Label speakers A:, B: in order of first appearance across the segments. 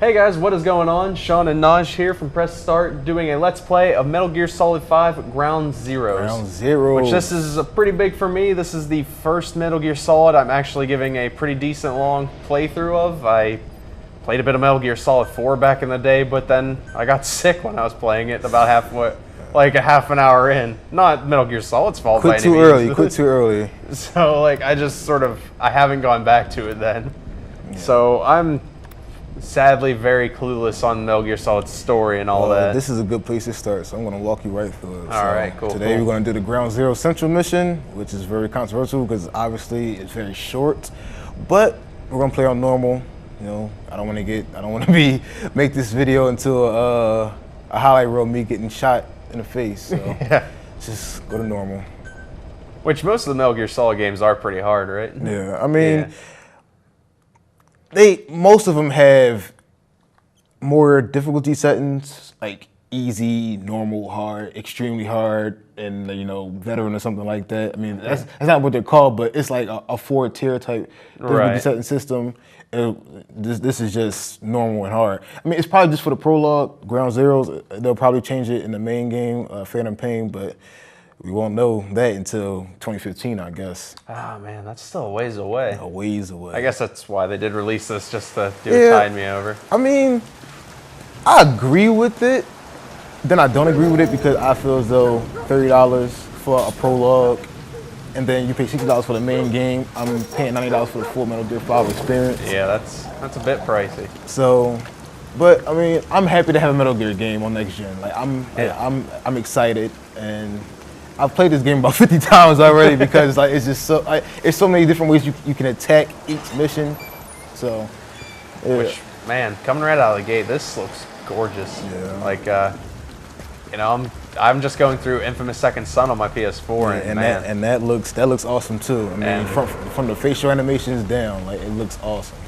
A: Hey guys, what is going on? Shawn and Naj here from Press Start doing a Let's Play of Metal Gear Solid 5 Ground Zeroes.
B: Ground Zeroes.
A: Which this is pretty big for me. This is the first Metal Gear Solid I'm actually giving a pretty decent long playthrough of. I played a bit of Metal Gear Solid 4 back in the day, but then I got sick when I was playing it about halfway, like a half an hour in. Not Metal Gear Solid's fault by any means.
B: Quit too early.
A: So like I just sort of, I haven't gone back to it then. Yeah. So I'm sadly very clueless on Metal Gear Solid's story and all that.
B: This is a good place to start, so I'm going to walk you right through it.
A: Alright, cool.
B: Today we're going to do the Ground Zero Central mission, which is very controversial because obviously it's very short, but we're going to play on normal. You know, I don't want to make this video into a highlight reel of me getting shot in the face. So
A: yeah.
B: Just go to normal.
A: Which most of the Metal Gear Solid games are pretty hard, right?
B: Yeah, I mean, most of them have more difficulty settings, like easy, normal, hard, extremely hard, and veteran or something like that. I mean, that's not what they're called, but it's like a 4-tier type difficulty setting system. This is just normal and hard. I mean, it's probably just for the prologue, Ground Zeroes. They'll probably change it in the main game, Phantom Pain, but we won't know that until 2015, I guess.
A: Oh man, that's still a ways away.
B: A ways away.
A: I guess that's why they did release this, just to tide me over.
B: I mean, I agree with it. Then I don't agree with it because I feel as though $30 for a prologue, and then you pay $60 for the main game. I'm paying $90 for the full Metal Gear 5 experience.
A: Yeah, that's a bit pricey.
B: So, but I mean, I'm happy to have a Metal Gear game on next gen. Like I'm excited, and I've played this game about 50 times already because like it's just so it's so many different ways you can attack each mission. So, yeah.
A: Which, man, coming right out of the gate, this looks gorgeous.
B: Yeah.
A: Like, I'm just going through Infamous Second Son on my PS4,
B: and that looks awesome too. I mean, from the facial animations down, like it looks awesome.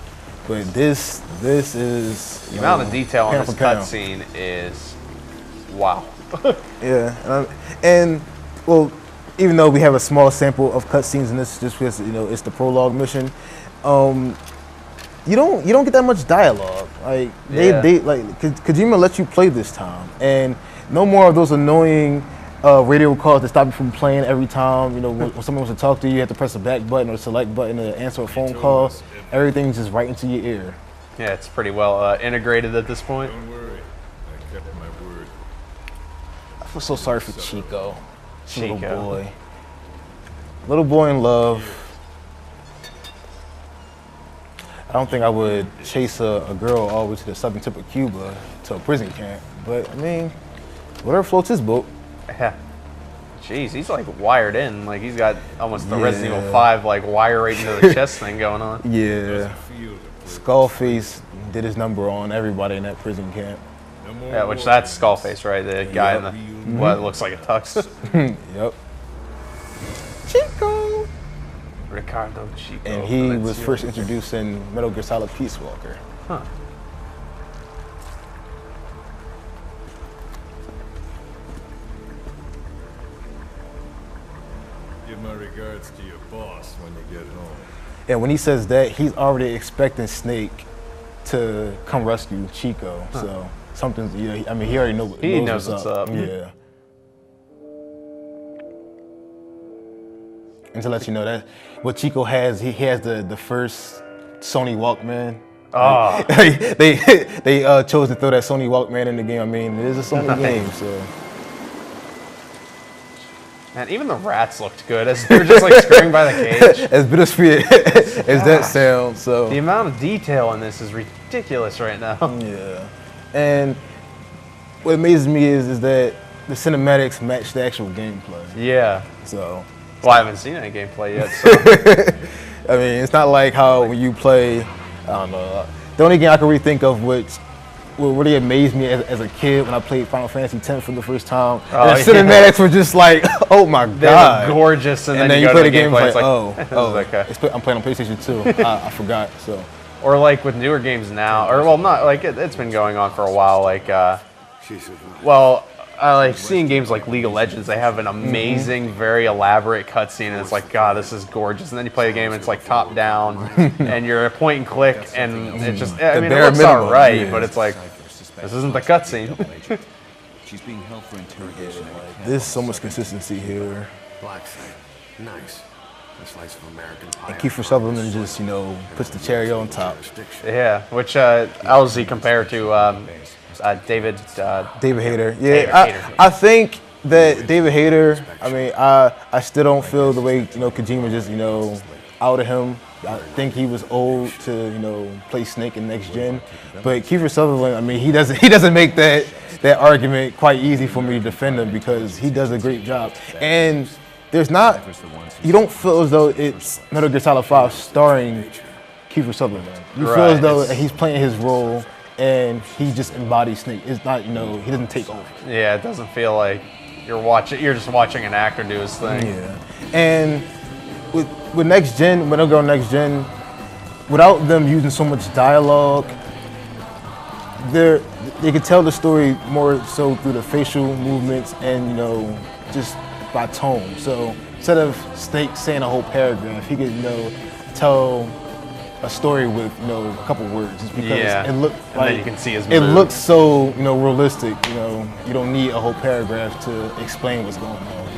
B: But this is
A: the amount of detail on this cutscene is wow.
B: Yeah, and well, even though we have a small sample of cutscenes in this, just because it's the prologue mission, you don't get that much dialogue. Like they like Kojima let you play this time, and no more of those annoying radio calls that stop you from playing every time. When someone wants to talk to you, you have to press the back button or select button to answer a phone call. Everything's just right into your ear.
A: Yeah, it's pretty well integrated at this point.
C: Don't worry, I kept my word.
B: I feel so sorry for Chico. Little boy in love. I don't think I would chase a girl all the way to the southern tip of Cuba to a prison camp, but I mean, whatever floats his boat.
A: Yeah. Jeez, he's like wired in. Like he's got almost the Resident Evil 5 like wire right into the chest thing going on.
B: Yeah. Skullface did his number on everybody in that prison camp.
A: Yeah, which that's Skullface, right? The guy in the what looks like a tux.
B: Yep. Chico.
A: Ricardo Chico.
B: And he was first introduced in Metal Gear Solid Peace Walker.
A: Huh.
C: Give my regards to your boss when you get home.
B: And when he says that, he's already expecting Snake to come rescue Chico. Huh. So something's, I mean, he already knows what's up. Yeah. And to let you know that what Chico has, he has the first Sony Walkman.
A: Oh.
B: They chose to throw that Sony Walkman in the game. I mean, it is a Sony game, so.
A: Man, even the rats looked good as they were just like scurrying by the cage.
B: As bittersweet as that sounds, so.
A: The amount of detail in this is ridiculous right now.
B: Yeah. And what amazes me is that the cinematics match the actual gameplay.
A: Yeah.
B: So.
A: Well, I haven't seen any gameplay yet, so.
B: I mean, it's not like how when you play, I don't know, the only game I can really think of which really amazed me as a kid when I played Final Fantasy X for the first time. The cinematics were just like, oh my God.
A: They were gorgeous, and then
B: you
A: go
B: play
A: to
B: the game, it's like,
A: okay.
B: I'm playing on PlayStation 2. I forgot, so.
A: Or like with newer games now, or well, not like it's been going on for a while. Like, I like seeing games like League of Legends. They have an amazing, very elaborate cutscene, and it's like, God, this is gorgeous. And then you play a game, and it's like top down, and you're a point and click, and it just, I mean, it looks all right, but it's like, this isn't the cutscene.
D: She's being held for interrogation.
B: There's so much consistency here.
E: Blackfang. Nice. A slice of American pie.
B: And Kiefer Sutherland just, you know, puts the cherry on top.
A: Yeah, which how does he compare to David?
B: David Hayter. Yeah,
A: Hayter, Hayter.
B: I think that David Hayter, I mean, I still don't feel the way, you know, Kojima just, you know, outed him. I think he was old to, you know, play Snake in Next Gen. But Kiefer Sutherland, I mean, he doesn't make that argument quite easy for me to defend him because he does a great job. And there's not, you don't feel as though it's Metal Gear Solid 5 starring Kiefer Sutherland. You feel as though he's playing his role and he just embodies Snake. It's not, you know, he doesn't take over.
A: Yeah, it doesn't feel like you're just watching an actor do his thing.
B: Yeah. And with Next Gen, when they go Next Gen, without them using so much dialogue, they could tell the story more so through the facial movements and, you know, just by tone. So instead of Snake saying a whole paragraph, he could, you know, tell a story with, you know, a couple words. Just because it looked like,
A: then you can see his
B: it
A: moves.
B: looks so, you know, realistic. You know, you don't need a whole paragraph to explain what's going on.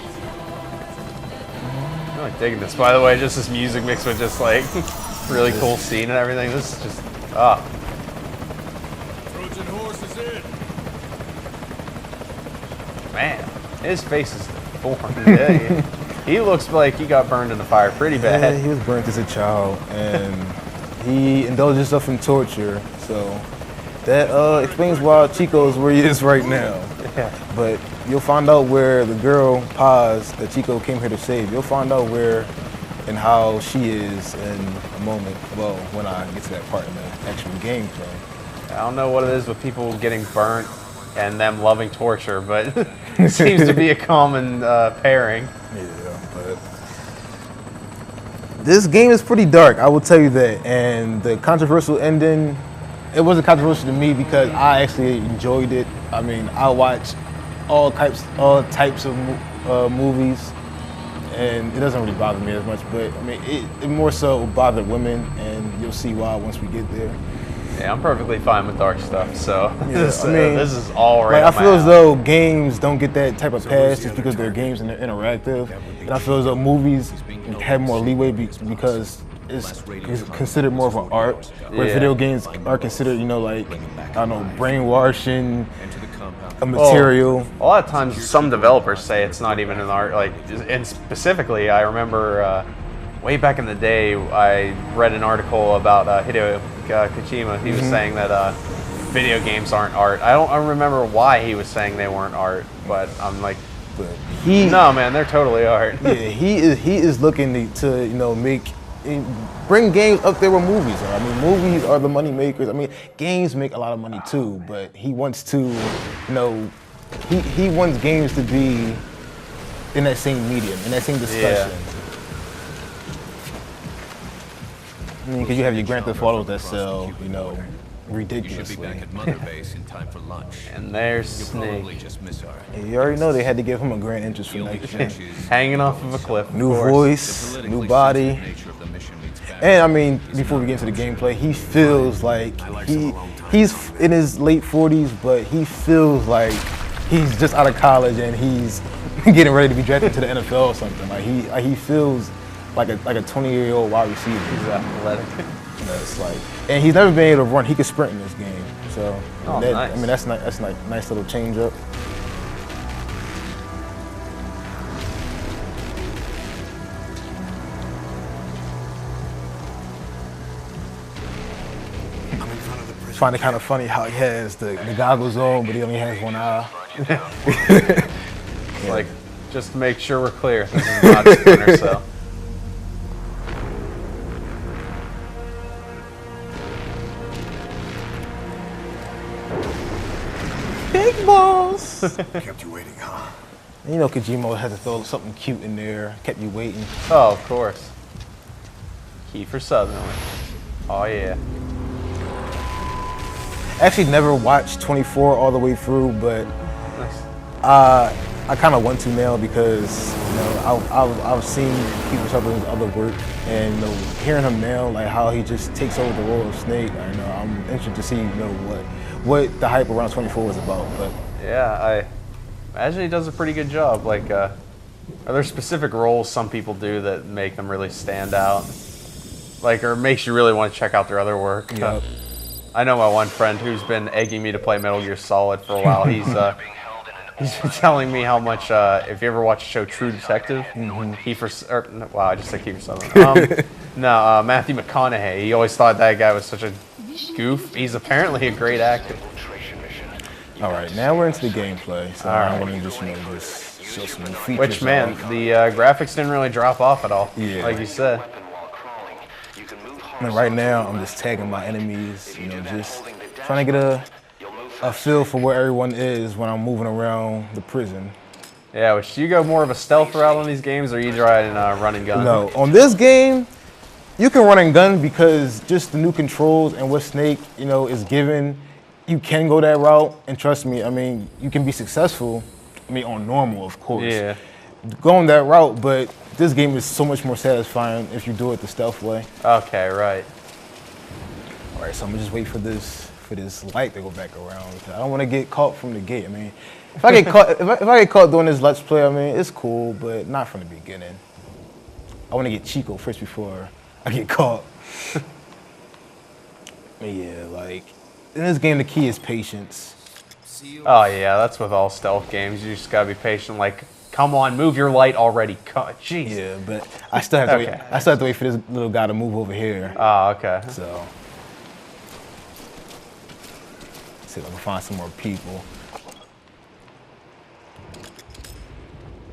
A: I'm really digging this, by the way. Just this music mixed with just like really cool scene and everything. This is just
C: Trojan horse is in.
A: man, his face is deformed. Yeah, he looks like he got burned in the fire pretty bad.
B: Yeah, he was burnt as a child, and he indulged himself in torture. So that explains why Chico is where he is right now.
A: Yeah.
B: But you'll find out where the girl Paz that Chico came here to save. You'll find out where and how she is in a moment. Well, when I get to that part in the actual gameplay.
A: I don't know what it is with people getting burnt and them loving torture, but it seems to be a common pairing.
B: Yeah, but this game is pretty dark, I will tell you that. And the controversial ending, it wasn't controversial to me because I actually enjoyed it. I mean, I watch all types of movies, and it doesn't really bother me as much. But I mean, it more so bothered women, and you'll see why once we get there.
A: Yeah, I'm perfectly fine with dark stuff, so
B: Yeah,
A: this,
B: I mean,
A: this is all right.
B: Like, I feel as though games don't get that type of pass just because they're games and they're interactive. And I feel as though movies have more leeway because it's considered more of an art, where video games are considered, you know, like, I don't know, brainwashing a material.
A: A lot of times, some developers say it's not even an art. Like, and specifically, I remember way back in the day, I read an article about Hideo Kojima. He was saying that video games aren't art. I don't remember why he was saying they weren't art, but I'm like, no, man, they're totally art.
B: Yeah, he is looking to you know, bring games up there where movies are. I mean, movies are the money makers. I mean, games make a lot of money too, but he wants to, you know, he wants games to be in that same medium, in that same discussion.
A: Yeah.
B: I mean, because you have your Grand Theft Autos that sell, you know, ridiculously.
D: Back at Mother Base in time for lunch.
A: And there's
D: You'll probably
A: Snake
D: just miss her.
B: And you already know they had to give him a grand interest for next gen.
A: hanging off of a cliff. of
B: New
A: course.
B: voice, new body. And I mean, before we get into the gameplay, he feels like he's in his late 40s, but he feels like he's just out of college and he's getting ready to be drafted to the NFL or something. Like he feels like a 20-year-old wide receiver.
A: He's athletic.
B: That's like, and he's never been able to run. He can sprint in this game, so
A: Nice.
B: I mean that's nice little change up. I find it kind of funny how he has the goggles on, but he only has one eye.
A: Like, just to make sure we're clear, this is not Splinter Cell.
B: Big balls.
E: Kept you waiting, huh?
B: You know, Kojima had to throw something cute in there, kept you waiting.
A: Oh, of course. Kiefer Sutherland. Oh, yeah.
B: Actually, never watched 24 all the way through, but
A: Nice.
B: I kind of want to now because you know I've seen people talk about his other work, and you know hearing him now, like how he just takes over the role of Snake. I know I'm interested to see what the hype around 24 was about. But
A: yeah, I imagine he does a pretty good job. Like, are there specific roles some people do that make them really stand out? Like, or makes you really want to check out their other work?
B: Yep.
A: I know my one friend who's been egging me to play Metal Gear Solid for a while. He's been telling me how much, if you ever watch the show True Detective, wow, I just said Kiefer Sutherland. Matthew McConaughey. He always thought that guy was such a goof. He's apparently a great actor.
B: All right, now we're into the gameplay. So I want to just show some new features.
A: Which, man, the graphics didn't really drop off at all.
B: Yeah.
A: Like you said.
B: I mean, right now, I'm just tagging my enemies, you know, just trying to get a feel for where everyone is when I'm moving around the prison.
A: Yeah, do you go more of a stealth route on these games, or you try and run and gun?
B: No, on this game, you can run and gun because just the new controls and what Snake, you know, is given, you can go that route. And trust me, I mean, you can be successful. I mean, on normal, of course.
A: Yeah.
B: Going that route, but this game is so much more satisfying if you do it the stealth way.
A: Okay, right.
B: All right, so I'm gonna just wait for this light to go back around. I don't want to get caught from the gate. I mean, if I get caught, if I get caught doing this Let's Play, I mean, it's cool, but not from the beginning. I want to get Chico first before I get caught. Yeah, like in this game, the key is patience.
A: Oh yeah, that's with all stealth games. You just gotta be patient. Like, come on, move your light already. Jeez.
B: Yeah, but I still have to wait. I still have to wait for this little guy to move over here.
A: Oh, okay.
B: So, let's see if I can find some more people.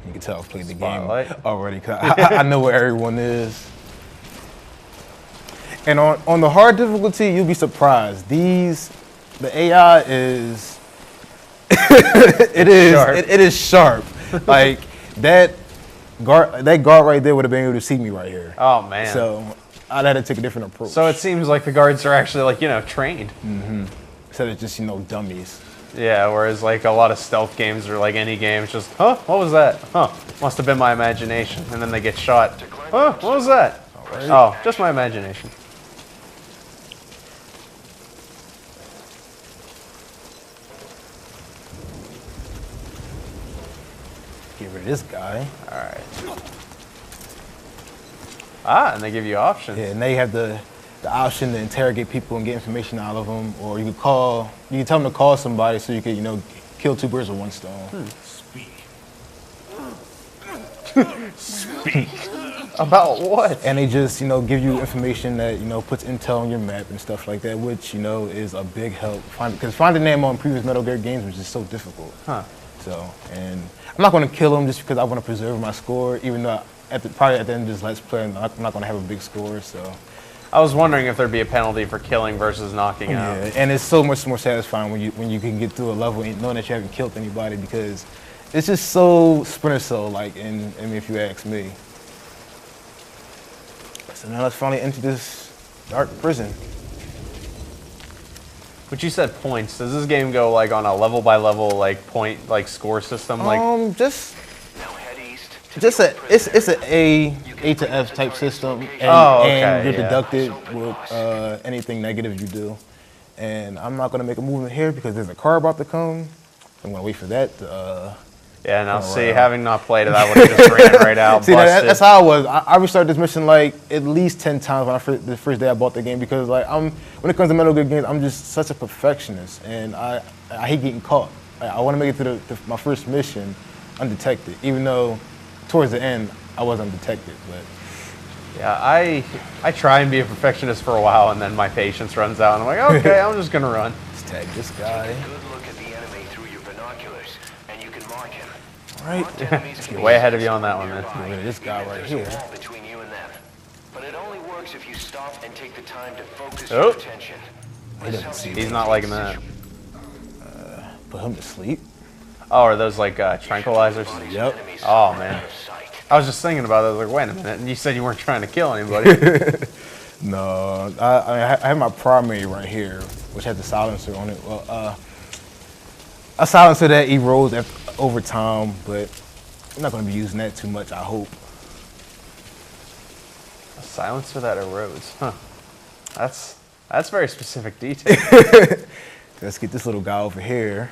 B: You can tell I've played the game already because I know where everyone is. And on the hard difficulty, you'll be surprised. The AI is it is sharp. Like that guard right there would have been able to see me right here.
A: Oh man.
B: So I'd have to take a different approach.
A: So it seems like the guards are actually, like, you know, trained.
B: Mm-hmm. Instead of just, you know, dummies.
A: Yeah, whereas like a lot of stealth games or like any game, it's just, huh, what was that? Huh, must have been my imagination. And then they get shot. Huh, what was that? Right. Oh, just my imagination.
B: Get rid of this guy.
A: All right. Ah, and they give you options.
B: Yeah, now you have the option to interrogate people and get information out of them, or you can tell them to call somebody so you could, you know, kill two birds with one stone.
A: Speak. About what?
B: And they just, you know, give you information that, you know, puts intel on your map and stuff like that, which, you know, is a big help. Because finding them on previous Metal Gear games was just so difficult.
A: Huh.
B: So, and I'm not going to kill them just because I want to preserve my score, even though probably at the end of this Let's Play, I'm not going to have a big score, so.
A: I was wondering if there'd be a penalty for killing versus knocking out.
B: Yeah, and it's so much more satisfying when you can get through a level and knowing that you haven't killed anybody, because it's just so Splinter Cell-like, and if you ask me. So now let's finally enter this dark prison.
A: But you said points. Does this game go like on a level by level like point like score system? Like
B: it's an A to F type system, and, and you're deducted with anything negative you do. And I'm not gonna make a movement here because there's a car about to come. I'm gonna wait for that to,
A: yeah, now see, having not played it, I would have just ran right out.
B: See, that's how I was. I restarted this mission like at least 10 times when the first day I bought the game, because like when it comes to Metal Gear games, I'm just such a perfectionist, and I hate getting caught. I want to make it to my first mission undetected, even though towards the end I was undetected. But
A: yeah, I try and be a perfectionist for a while, and then my patience runs out, and I'm like, okay, I'm just gonna run.
B: Let's tag this guy. Right.
A: Way ahead of you on that one, man.
B: Get rid of this guy right here.
F: Between you and them. But it only works if you stop and take the time to focus
A: your
F: your attention.
B: He doesn't see
A: He's not liking that.
B: Put him to sleep.
A: Oh, are those like tranquilizers?
B: Yep.
A: Oh man. I was just thinking about it. I was like, wait a minute. And you said you weren't trying to kill anybody.
B: No, I have my primary right here, which has the silencer on it. Well, a silencer that erodes over time, but I'm not going to be using that too much, I hope.
A: A silencer that erodes. Huh. That's very specific detail.
B: Let's get this little guy over here.